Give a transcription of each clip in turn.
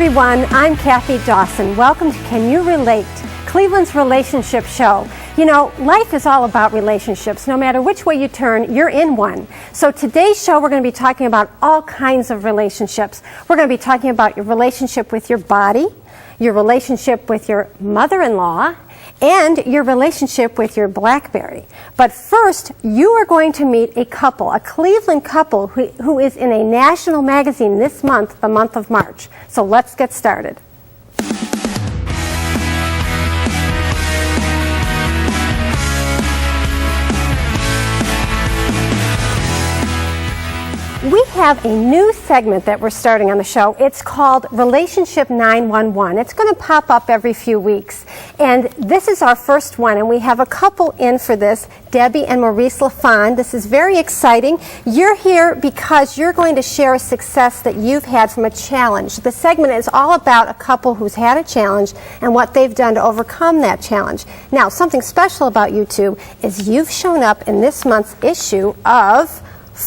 everyone, I'm Kathy Dawson. Welcome to Can You Relate, Cleveland's relationship show. You know, life is all about relationships. No matter which way you turn, you're in one. So today's show, we're going to be talking about all kinds of relationships. We're going to be talking about your relationship with your body, your relationship with your mother-in-law, and your relationship with your BlackBerry. But first, you are going to meet a couple, a Cleveland couple who is in a national magazine this month, the month of March. So let's get started. We have a new segment that we're starting on the show. It's called Relationship 911. It's going to pop up every few weeks. And this is our first one, and we have a couple in for this, Debbie and Maurice LaFond. This is very exciting. You're here because you're going to share a success that you've had from a challenge. The segment is all about a couple who's had a challenge and what they've done to overcome that challenge. Now, something special about you two is you've shown up in this month's issue of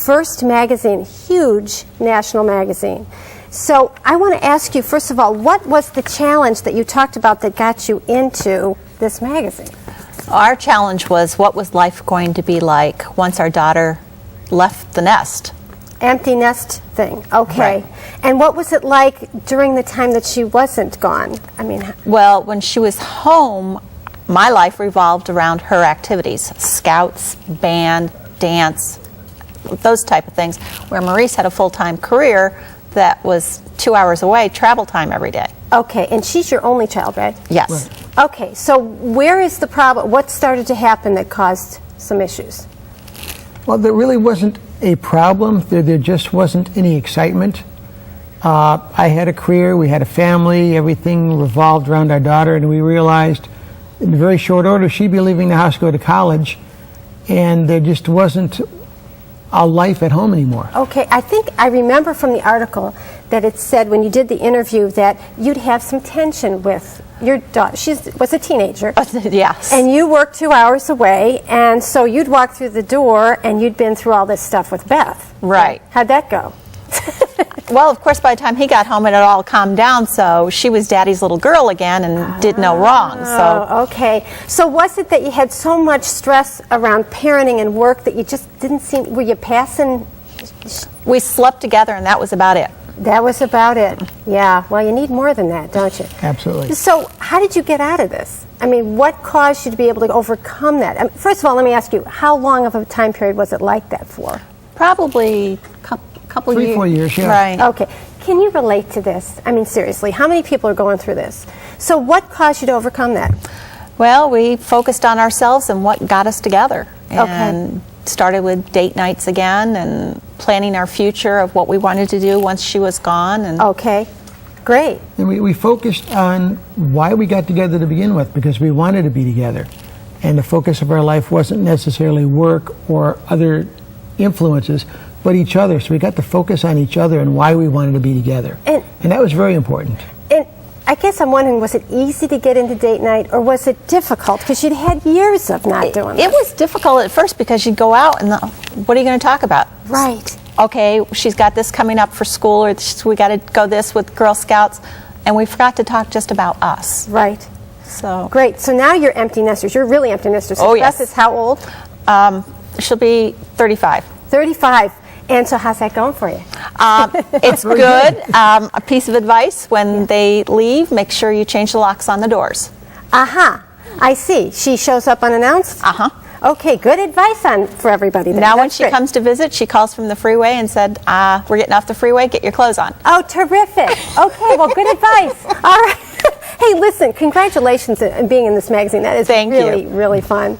First Magazine, huge national magazine. So I want to ask you, first of all, what was the challenge that you talked about that got you into this magazine? Our challenge was, what was life going to be like once our daughter left the nest? Empty nest thing, okay. Right. And what was it like during the time that she wasn't gone? I mean, well, when she was home, my life revolved around her activities, scouts, band, dance, those type of things, where Maurice had a full-time career that was 2 hours away, travel time every day. Okay, and she's your only child, right? Yes. Right. Okay, so where is the problem? What started to happen that caused some issues? Well, there really wasn't a problem. There just wasn't any excitement. I had a career, we had a family, everything revolved around our daughter, and we realized in very short order she'd be leaving the house to go to college, and there just wasn't a life at home anymore. Okay, I think I remember from the article that it said when you did the interview that you'd have some tension with your daughter. She was a teenager. Yes. And you worked 2 hours away, and so you'd walk through the door and you'd been through all this stuff with Beth. Right. How'd that go? Well, of course, by the time he got home, it had all calmed down, so she was Daddy's little girl again and did no wrong. So. Okay. So was it that you had so much stress around parenting and work that you just didn't seem, were you passing? We slept together, and that was about it. That was about it. Yeah. Well, you need more than that, don't you? Absolutely. So how did you get out of this? I mean, what caused you to be able to overcome that? I mean, first of all, let me ask you, how long of a time period was it like that for? Probably couple 3 or 4 years, yeah. Right. Okay. Can you relate to this? I mean, seriously, how many people are going through this? So what caused you to overcome that? Well, we focused on ourselves and what got us together. And started with date nights again and planning our future of what we wanted to do once she was gone. And okay. Great. And we focused on why we got together to begin with, because we wanted to be together. And the focus of our life wasn't necessarily work or other influences, but each other. So we got to focus on each other and why we wanted to be together. And that was very important. And I guess I'm wondering, was it easy to get into date night, or was it difficult? Because you'd had years of not doing it. It was difficult at first because you'd go out and what are you going to talk about? Right. Okay, she's got this coming up for school, or we got to go this with Girl Scouts, and we forgot to talk just about us. Right. So great. So now you're empty nesters. You're really empty nesters. Oh, yes. Beth is how old? She'll be 35. 35. And so how's that going for you? It's good. A piece of advice, when they leave, make sure you change the locks on the doors. Aha. I see. She shows up unannounced? Uh-huh. Okay, good advice for everybody then. Now when she comes to visit, she calls from the freeway and said, we're getting off the freeway, get your clothes on. Oh, terrific. Okay, well, good advice. All right. Hey, listen, congratulations on being in this magazine. That is really fun.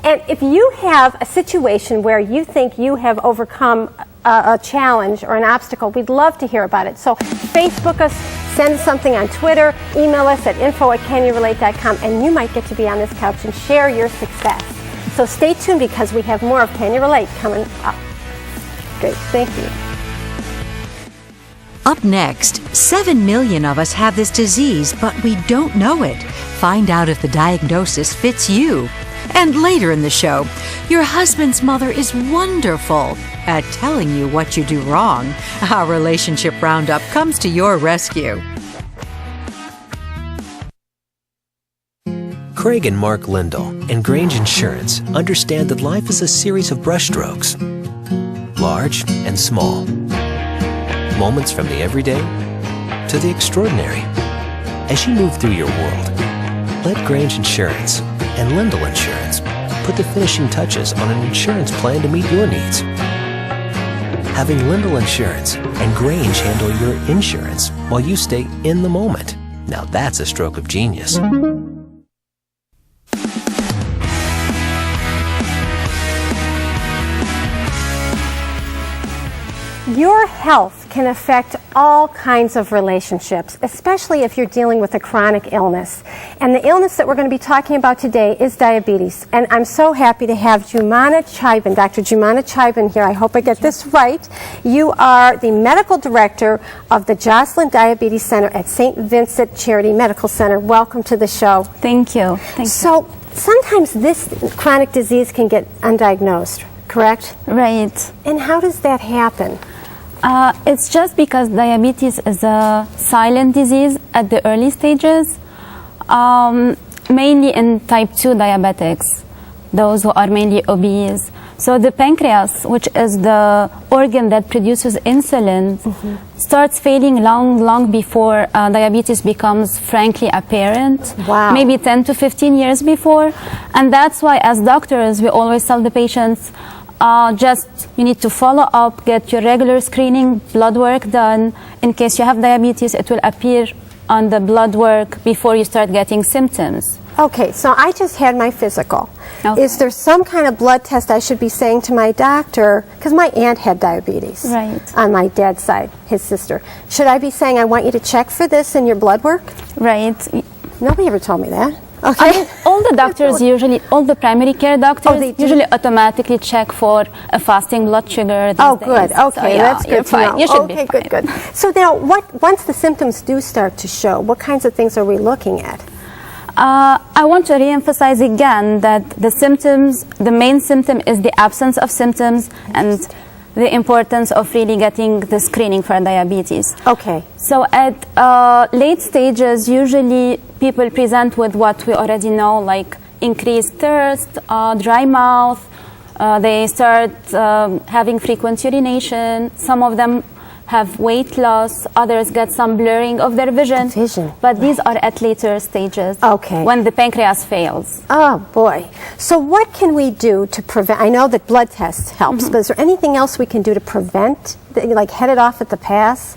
And if you have a situation where you think you have overcome a challenge or an obstacle, we'd love to hear about it. So Facebook us, send us something on Twitter, email us at info@canyouRelate.com, and you might get to be on this couch and share your success. So stay tuned, because we have more of Can You Relate coming up. Great, thank you. Up next, 7 million of us have this disease, but we don't know it. Find out if the diagnosis fits you. And later in the show, your husband's mother is wonderful at telling you what you do wrong. Our Relationship Roundup comes to your rescue. Craig and Mark Lindell and Grange Insurance understand that life is a series of brushstrokes, large and small. Moments from the everyday to the extraordinary. As you move through your world, let Grange Insurance and Lindell Insurance put the finishing touches on an insurance plan to meet your needs. Having Lindell Insurance and Grange handle your insurance while you stay in the moment. Now that's a stroke of genius. Your health can affect all kinds of relationships, especially if you're dealing with a chronic illness. And the illness that we're going to be talking about today is diabetes. And I'm so happy to have Jumana Chaiban, Dr. Jumana Chaiban here. I hope I get this right. You are the medical director of the Joslin Diabetes Center at St. Vincent Charity Medical Center. Welcome to the show. Thank you. Thank you. So sometimes this chronic disease can get undiagnosed, correct? Right. And how does that happen? It's just because diabetes is a silent disease at the early stages, mainly in type 2 diabetics, those who are mainly obese. So the pancreas, which is the organ that produces insulin, starts failing long before diabetes becomes frankly apparent. Wow. Maybe 10 to 15 years before. And that's why as doctors, we always tell the patients, you need to follow up, get your regular screening, blood work done. In case you have diabetes, it will appear on the blood work before you start getting symptoms. Okay, so I just had my physical. Okay. Is there some kind of blood test I should be saying to my doctor? Because my aunt had diabetes. Right. On my dad's side, his sister. Should I be saying, I want you to check for this in your blood work? Right. Nobody ever told me that. Okay. All the doctors usually, all the primary care doctors they do? usually automatically check for a fasting blood sugar. Oh, these good. days. Okay, So, yeah, that's you're good to fine. know. You should okay, be fine. good. So now, once the symptoms do start to show, what kinds of things are we looking at? I want to reemphasize again that the main symptom is the absence of symptoms and the importance of really getting the screening for diabetes. Okay. So at late stages, usually people present with what we already know, like increased thirst, dry mouth. They start having frequent urination. Some of them have weight loss. Others get some blurring of their vision. But these are at later stages. Okay. When the pancreas fails. Oh, boy. So what can we do to prevent? I know that blood tests helps, but is there anything else we can do to prevent, like head it off at the pass?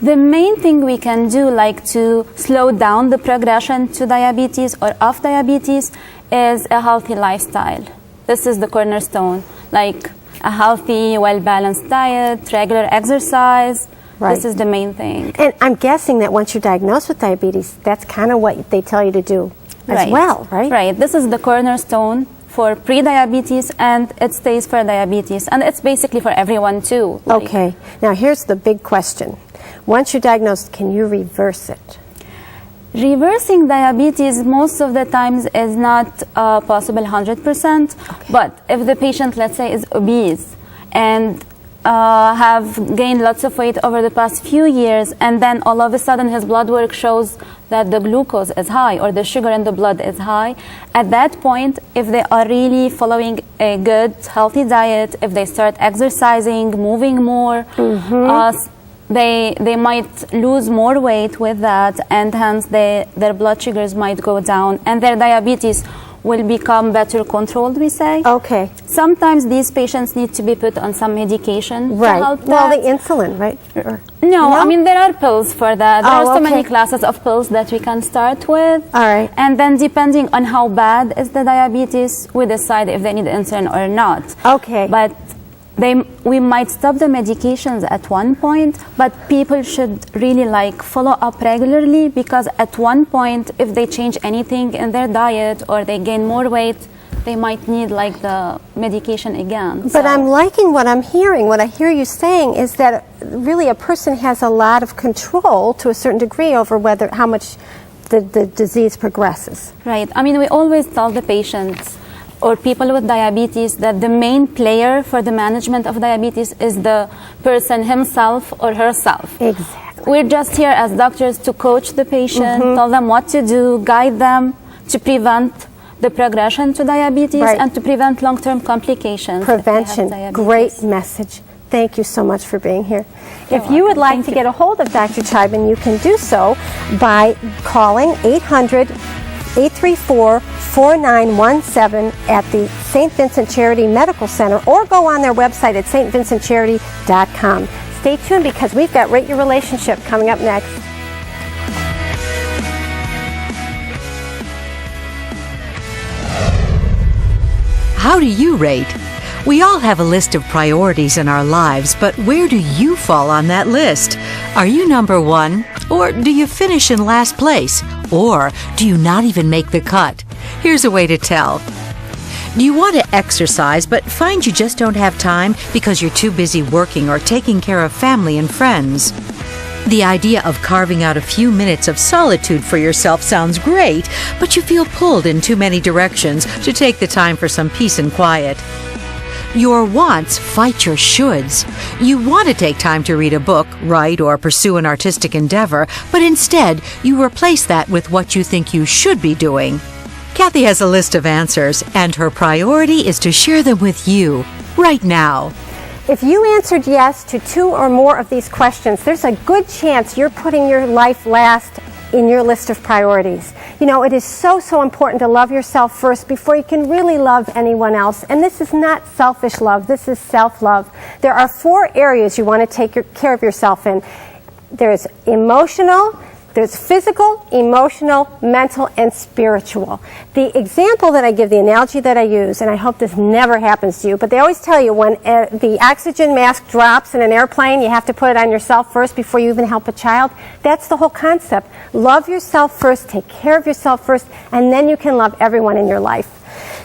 The main thing we can do, like to slow down the progression to diabetes or of diabetes, is a healthy lifestyle. This is the cornerstone, like a healthy, well-balanced diet, regular exercise. Right. This is the main thing. And I'm guessing that once you're diagnosed with diabetes, that's kind of what they tell you to do as well, right? Right. This is the cornerstone for pre-diabetes, and it stays for diabetes. And it's basically for everyone, too. Okay. Now, here's the big question. Once you're diagnosed, can you reverse it? Reversing diabetes most of the times is not possible 100%, but if the patient, let's say, is obese and have gained lots of weight over the past few years, and then all of a sudden his blood work shows that the glucose is high or the sugar in the blood is high, at that point, if they are really following a good, healthy diet, if they start exercising, moving more, they might lose more weight with that, and hence their blood sugars might go down, and their diabetes will become better controlled, we say. Okay. Sometimes these patients need to be put on some medication to help Well, that. the insulin, right? No, I mean, there are pills for that. There are so many okay. classes of pills that we can start with. All right. And then depending on how bad is the diabetes, we decide if they need insulin or not. Okay. But we might stop the medications at one point, but people should really follow up regularly, because at one point, if they change anything in their diet or they gain more weight, they might need the medication again. But I'm liking what I'm hearing. What I hear you saying is that really a person has a lot of control to a certain degree over how much the disease progresses. Right. I mean, we always tell the patients or people with diabetes that the main player for the management of diabetes is the person himself or herself. Exactly. We're just here as doctors to coach the patient, tell them what to do, guide them to prevent the progression to diabetes Right. and to prevent long-term complications. if they have Prevention. diabetes. Great message. Thank you so much for being here. If you would welcome. like Thank to you. get a hold of Dr. Chibin, you can do so by calling 800-834-4917 at the St. Vincent Charity Medical Center, or go on their website at stvincentcharity.com. Stay tuned because we've got Rate Your Relationship coming up next. How do you rate? We all have a list of priorities in our lives, but where do you fall on that list? Are you number one? Or do you finish in last place? Or do you not even make the cut? Here's a way to tell. Do you want to exercise but find you just don't have time because you're too busy working or taking care of family and friends? The idea of carving out a few minutes of solitude for yourself sounds great, but you feel pulled in too many directions to take the time for some peace and quiet. Your wants fight your shoulds. You want to take time to read a book, write, or pursue an artistic endeavor, but instead you replace that with what you think you should be doing. Kathy has a list of answers, and her priority is to share them with you right now. If you answered yes to 2 or more of these questions, there's a good chance you're putting your life last in your list of priorities. You know, it is so important to love yourself first before you can really love anyone else. And this is not selfish love, this is self-love. There are 4 areas you want to take care of yourself in. There's emotional, there's physical, emotional, mental, and spiritual. The example that I give, the analogy that I use, and I hope this never happens to you, but they always tell you when the oxygen mask drops in an airplane, you have to put it on yourself first before you even help a child. That's the whole concept. Love yourself first, take care of yourself first, and then you can love everyone in your life.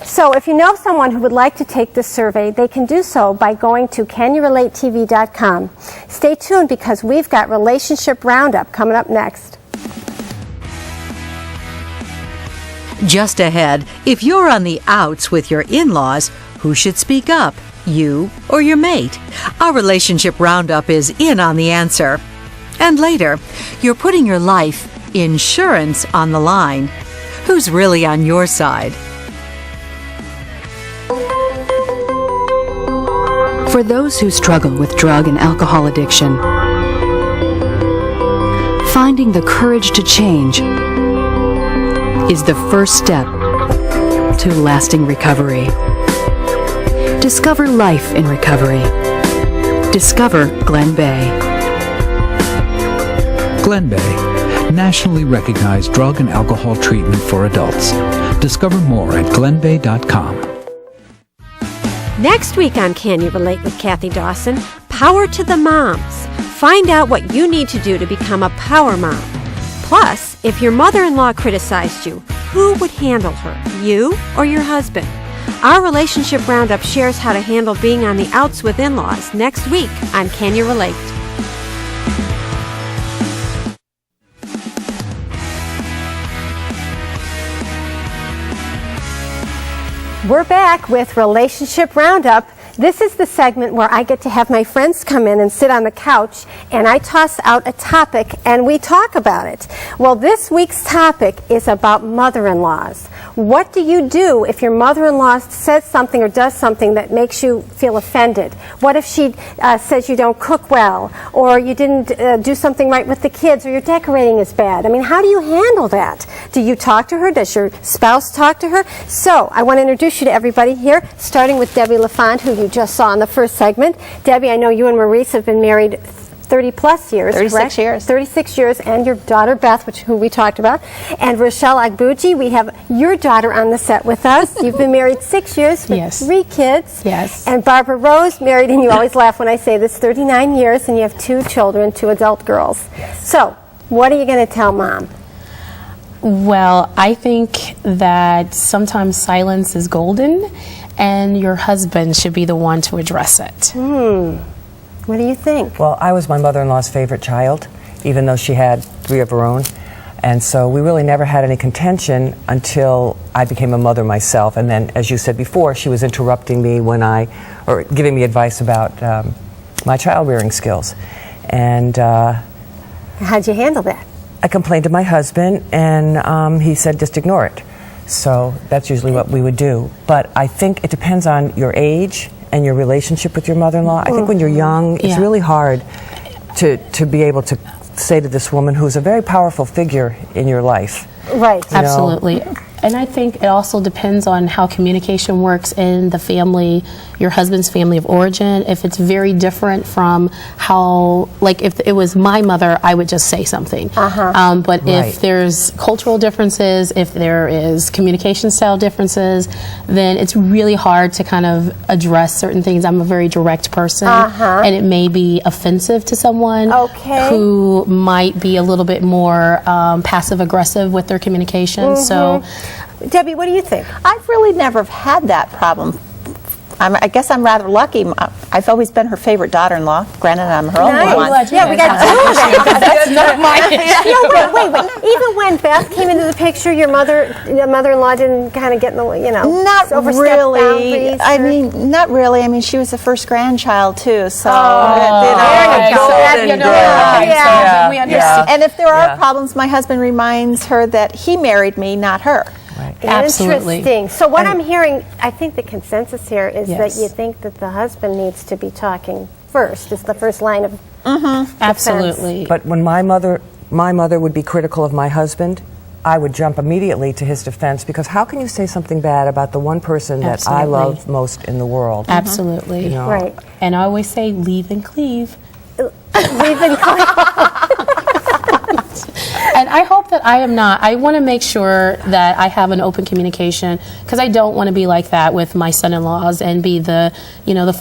So if you know someone who would like to take this survey, they can do so by going to CanYouRelateTV.com. Stay tuned because we've got Relationship Roundup coming up next. Just ahead, if you're on the outs with your in-laws, who should speak up, you or your mate? Our Relationship Roundup is in on the answer. And later, you're putting your life insurance on the line. Who's really on your side? For those who struggle with drug and alcohol addiction, finding the courage to change is the first step to lasting recovery. Discover life in recovery. Discover Glen Bay. Glen Bay, nationally recognized drug and alcohol treatment for adults. Discover more at glenbay.com. Next week on Can You Relate with Kathy Dawson, Power to the Moms. Find out what you need to do to become a power mom. Plus, if your mother-in-law criticized you, who would handle her, you or your husband? Our Relationship Roundup shares how to handle being on the outs with in-laws next week on Can You Relate? We're back with Relationship Roundup. This is the segment where I get to have my friends come in and sit on the couch, and I toss out a topic and we talk about it. Well, this week's topic is about mother-in-laws. What do you do if your mother-in-law says something or does something that makes you feel offended? What if she says you don't cook well, or you didn't do something right with the kids, or your decorating is bad? I mean, how do you handle that? Do you talk to her? Does your spouse talk to her? So I want to introduce you to everybody here, starting with Debbie LaFont, who you just saw in the first segment. Debbie, I know you and Maurice have been married 30 plus years, 36 correct? years. 36 years, and your daughter Beth, who we talked about. And Rochelle Agbuji, we have your daughter on the set with us. You've been married 6 years with Yes. 3 kids. Yes. And Barbara Rose, married, and you always laugh when I say this, 39 years, and you have 2 children, 2 adult girls. So, what are you going to tell Mom? Well, I think that sometimes silence is golden, and your husband should be the one to address it. What do you think? Well, I was my mother-in-law's favorite child, even though she had 3 of her own. And so we really never had any contention until I became a mother myself. And then, as you said before, she was interrupting me or giving me advice about my child-rearing skills. And How'd you handle that? I complained to my husband, and he said, just ignore it. So that's usually what we would do. But I think it depends on your age and your relationship with your mother-in-law. I think when you're young, it's really hard to be able to say to this woman who's a very powerful figure in your life. Right. Absolutely. And I think it also depends on how communication works in the family, your husband's family of origin. If it's very different from how, like if it was my mother, I would just say something. But if there's cultural differences, if there is communication style differences, then it's really hard to kind of address certain things. I'm a very direct person, and it may be offensive to someone who might be a little bit more passive aggressive with their communication. So, Debbie, what do you think? I've really never had that problem. I guess I'm rather lucky. I've always been her favorite daughter-in-law. Granted, I'm her only one. Yeah, we got two of them. That's not mine. Wait. Even when Beth came into the picture, your mother-in-law didn't kind of get in the, not really. I mean, not really. I mean, she was the first grandchild too, so we understand. And if there are problems, my husband reminds her that he married me, not her. Absolutely. Interesting. So what I'm hearing, I think the consensus here is that you think that the husband needs to be talking first. It's the first line of defense. Absolutely. But when my mother would be critical of my husband, I would jump immediately to his defense, because how can you say something bad about the one person that I love most in the world? Absolutely. Right. And I always say, leave and cleave. Leave and cleave. And I hope that I am not. I want to make sure that I have an open communication, because I don't want to be like that with my son-in-laws and be the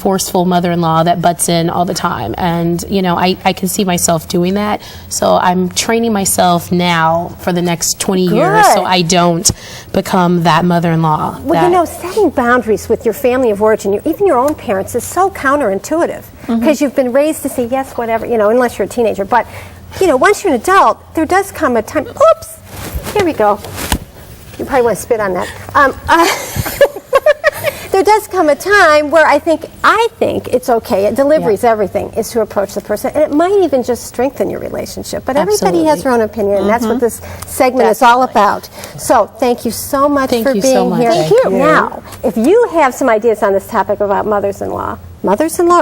forceful mother-in-law that butts in all the time. And, I can see myself doing that. So I'm training myself now for the next 20 years so I don't become that mother-in-law. Well, setting boundaries with your family of origin, even your own parents, is so counterintuitive, because you've been raised to say yes, whatever, unless you're a teenager. But once you're an adult, there does come a time. Oops! Here we go. You probably want to spit on that. There does come a time where I think it's okay. Delivery is everything, is to approach the person, and it might even just strengthen your relationship. But everybody has their own opinion, and that's what this segment is all about. So thank you so much for being here. Thank you. Now, if you have some ideas on this topic about mothers-in-law or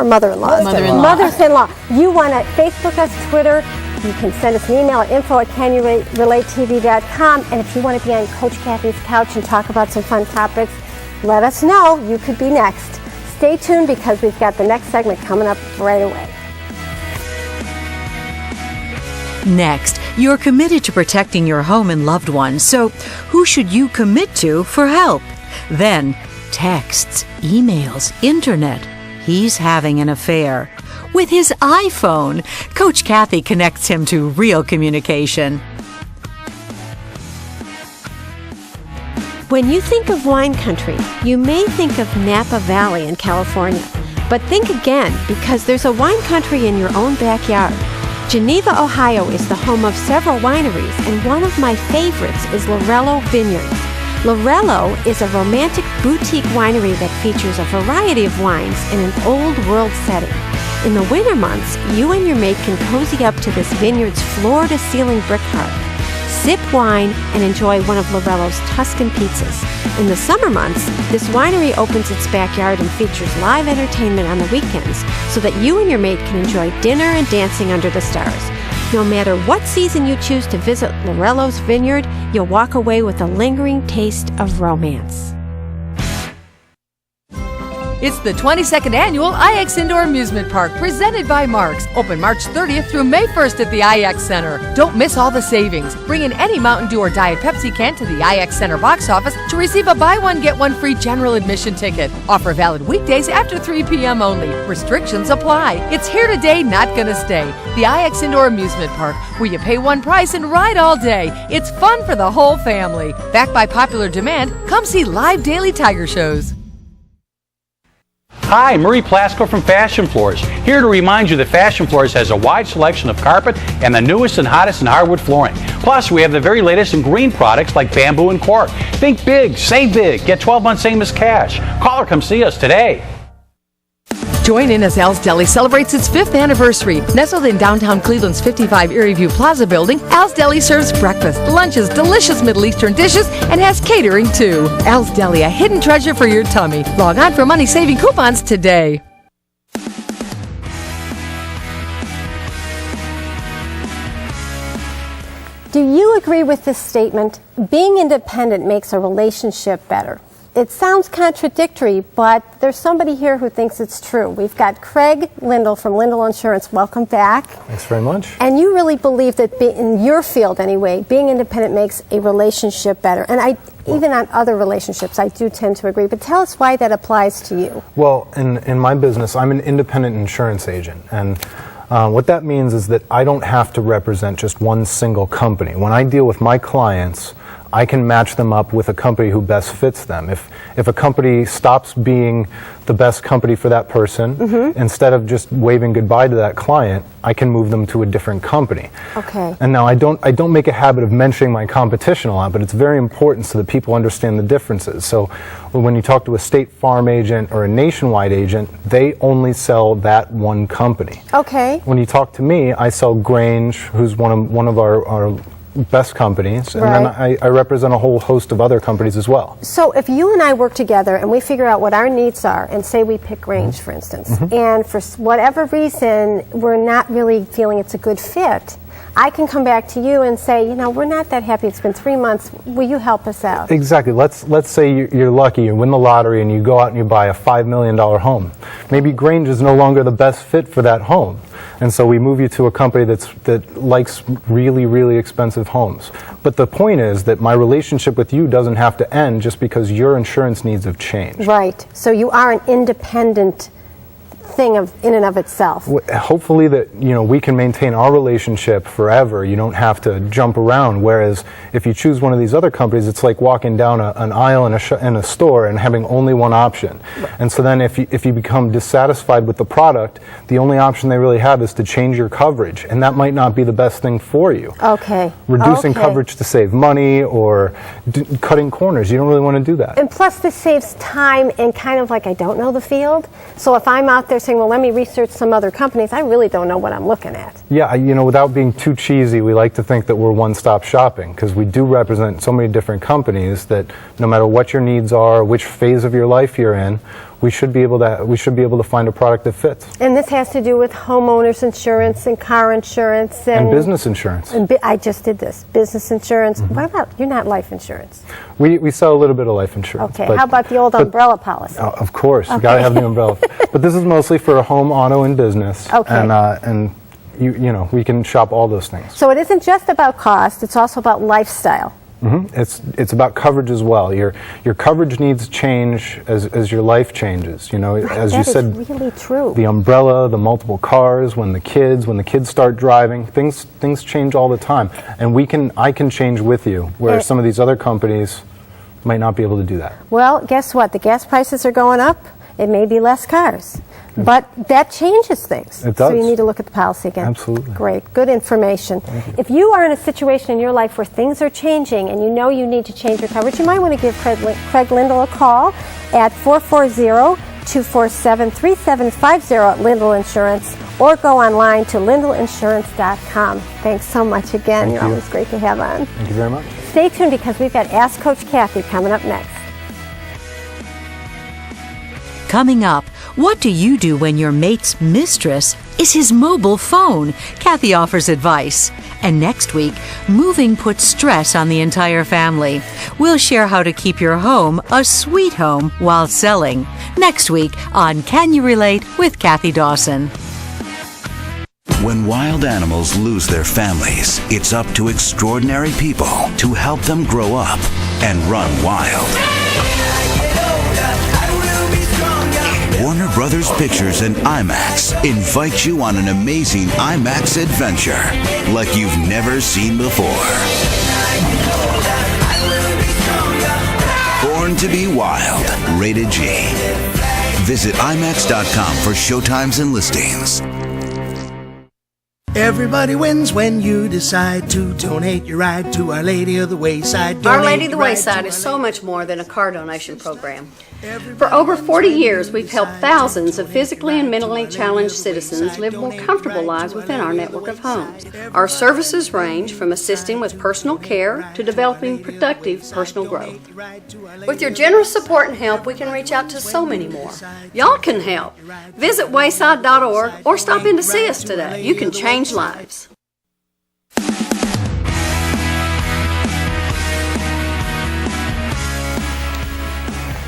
mother-in-law? Mothers-in-law. You want to Facebook us, Twitter. You can send us an email at info@canyourelatetv.com. And if you want to be on Coach Kathy's couch and talk about some fun topics, let us know. You could be next. Stay tuned, because we've got the next segment coming up right away. Next, you're committed to protecting your home and loved ones, so who should you commit to for help? Then, texts, emails, internet. He's having an affair. With his iPhone, Coach Kathy connects him to real communication. When you think of wine country, you may think of Napa Valley in California. But think again, because there's a wine country in your own backyard. Geneva, Ohio is the home of several wineries, and one of my favorites is Lorello Vineyards. Lorello is a romantic boutique winery that features a variety of wines in an old world setting. In the winter months, you and your mate can cozy up to this vineyard's floor-to-ceiling brick hearth. Sip wine and enjoy one of Lorello's Tuscan pizzas. In the summer months, this winery opens its backyard and features live entertainment on the weekends so that you and your mate can enjoy dinner and dancing under the stars. No matter what season you choose to visit Lorello's Vineyard, you'll walk away with a lingering taste of romance. It's the 22nd Annual IX Indoor Amusement Park, presented by Marks. Open March 30th through May 1st at the IX Center. Don't miss all the savings. Bring in any Mountain Dew or Diet Pepsi can to the IX Center box office to receive a buy one, get one free general admission ticket. Offer valid weekdays after 3 p.m. only. Restrictions apply. It's here today, not gonna stay. The IX Indoor Amusement Park, where you pay one price and ride all day. It's fun for the whole family. Backed by popular demand, come see live daily tiger shows. Hi, Murray Plasko from Fashion Floors, here to remind you that Fashion Floors has a wide selection of carpet and the newest and hottest in hardwood flooring. Plus, we have the very latest in green products like bamboo and cork. Think big, save big, get 12 months same as cash. Call or come see us today. Join in as Al's Deli celebrates its 5th anniversary. Nestled in downtown Cleveland's 55 Erie View Plaza building, Al's Deli serves breakfast, lunches, delicious Middle Eastern dishes, and has catering too. Al's Deli, a hidden treasure for your tummy. Log on for money-saving coupons today. Do you agree with this statement? Being independent makes a relationship better. It sounds contradictory, but there's somebody here who thinks it's true. We've got Craig Lindell from Lindell Insurance. Welcome back. Thanks very much. And you really believe that in your field anyway, being independent makes a relationship better. And even on other relationships, I do tend to agree. But tell us why that applies to you. Well, in my business, I'm an independent insurance agent. And what that means is that I don't have to represent just one single company. When I deal with my clients, I can match them up with a company who best fits them. If a company stops being the best company for that person, instead of just waving goodbye to that client, I can move them to a different company. Okay. And now I don't make a habit of mentioning my competition a lot, but it's very important so that people understand the differences. So when you talk to a State Farm agent or a Nationwide agent, they only sell that one company. Okay. When you talk to me, I sell Grange, who's one of our best companies, and then I represent a whole host of other companies as well. So if you and I work together and we figure out what our needs are, and say we pick Grange, for instance, and for whatever reason we're not really feeling it's a good fit, I can come back to you and say, you know, we're not that happy. It's been 3 months. Will you help us out? Exactly. Let's say you're lucky, you win the lottery, and you go out and you buy a $5 million home. Maybe Grange is no longer the best fit for that home. And so we move you to a company that likes really, really expensive homes. But the point is that my relationship with you doesn't have to end just because your insurance needs have changed. Right. So you are an independent thing in and of itself. Hopefully that we can maintain our relationship forever. You don't have to jump around. Whereas if you choose one of these other companies, it's like walking down an aisle in a store and having only one option. And so then if you become dissatisfied with the product, the only option they really have is to change your coverage, and that might not be the best thing for you. Okay. Reducing coverage to save money or cutting corners, you don't really want to do that. And plus this saves time and kind of like I don't know the field. So if I'm out there saying, well, let me research some other companies, I really don't know what I'm looking at. Yeah, without being too cheesy, we like to think that we're one-stop shopping because we do represent so many different companies that no matter what your needs are, which phase of your life you're in, we should be able to find a product that fits. And this has to do with homeowners insurance and car insurance and business insurance. And I just did this, business insurance. What about, you're not life insurance? We sell a little bit of life insurance. Okay, how about the old umbrella policy? Of course, you got to have the umbrella. But this is mostly for a home, auto, and business. Okay. And we can shop all those things. So it isn't just about cost, it's also about lifestyle. It's about coverage as well. Your coverage needs change as your life changes. As you said, that is really true. The umbrella, the multiple cars, when the kids start driving, things change all the time, and I can change with you, whereas some of these other companies might not be able to do that. Well, guess what? The gas prices are going up. It may be less cars. But that changes things. It does. So you need to look at the policy again. Absolutely. Great. Good information. If you are in a situation in your life where things are changing and you know you need to change your coverage, you might want to give Craig Lindell a call at 440-247-3750 at Lindell Insurance, or go online to lindellinsurance.com. Thanks so much again. You're always great to have on. Thank you very much. Stay tuned because we've got Ask Coach Kathy coming up next. Coming up, what do you do when your mate's mistress is his mobile phone? Kathy offers advice. And next week, moving puts stress on the entire family. We'll share how to keep your home a sweet home while selling. Next week on Can You Relate with Kathy Dawson. When wild animals lose their families, it's up to extraordinary people to help them grow up and run wild. Warner Brothers Pictures and IMAX invite you on an amazing IMAX adventure like you've never seen before. Born to be Wild, rated G. Visit IMAX.com for showtimes and listings. Everybody wins when you decide to donate your ride to Our Lady of the Wayside. Our Lady of the Wayside is so much more than a car donation program. For over 40 years, we've helped thousands of physically and mentally challenged citizens live more comfortable lives within our network of homes. Our services range from assisting with personal care to developing productive personal growth. With your generous support and help, we can reach out to so many more. Y'all can help. Visit wayside.org or stop in to see us today. You can change lives.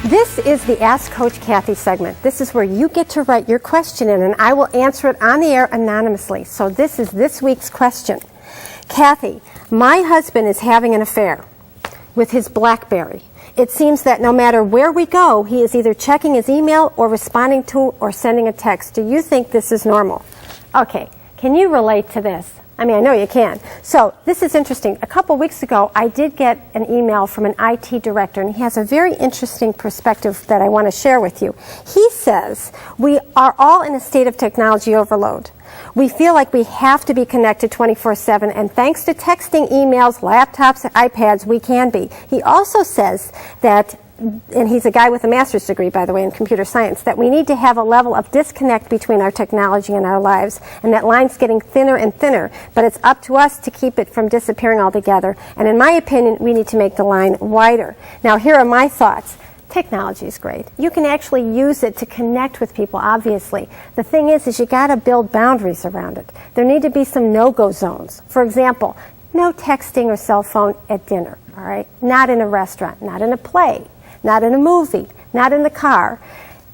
This is the Ask Coach Kathy segment. This is where you get to write your question in, and I will answer it on the air anonymously. So this is this week's question. Kathy, my husband is having an affair with his BlackBerry. It seems that no matter where we go, he is either checking his email or responding to or sending a text. Do you think this is normal? Okay, can you relate to this? I mean, I know you can. So this is interesting. A couple weeks ago, I did get an email from an IT director, and he has a very interesting perspective that I want to share with you. He says we are all in a state of technology overload. We feel like we have to be connected 24/7, and thanks to texting, emails, laptops, iPads, we can be. He also says that, and he's a guy with a master's degree, by the way, in computer science, that we need to have a level of disconnect between our technology and our lives, and that line's getting thinner and thinner, but it's up to us to keep it from disappearing altogether. And in my opinion, we need to make the line wider. Now, here are my thoughts. Technology is great. You can actually use it to connect with people, obviously. The thing is you got to build boundaries around it. There need to be some no-go zones. For example, no texting or cell phone at dinner, all right? Not in a restaurant, not in a play, not in a movie, not in the car.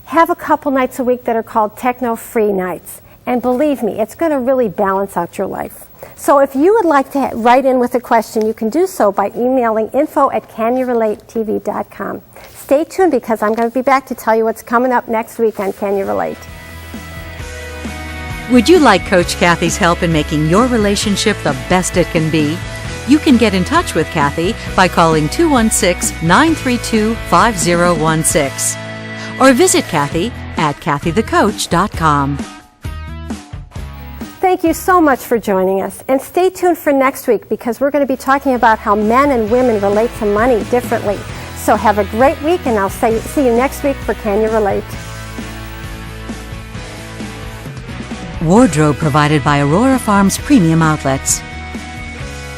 Have a couple nights a week that are called techno-free nights. And believe me, it's going to really balance out your life. So if you would like to write in with a question, you can do so by emailing info@canyouRelateTV.com. Stay tuned because I'm going to be back to tell you what's coming up next week on Can You Relate? Would you like Coach Kathy's help in making your relationship the best it can be? You can get in touch with Kathy by calling 216-932-5016 or visit Kathy at kathythecoach.com. Thank you so much for joining us, and stay tuned for next week because we're going to be talking about how men and women relate to money differently. So have a great week, and I'll see you next week for Can You Relate? Wardrobe provided by Aurora Farms Premium Outlets.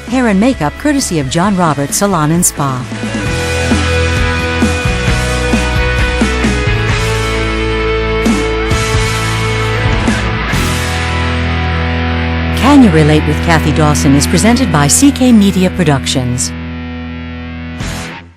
Hair and makeup courtesy of John Roberts Salon and Spa. Can You Relate with Kathy Dawson is presented by CK Media Productions.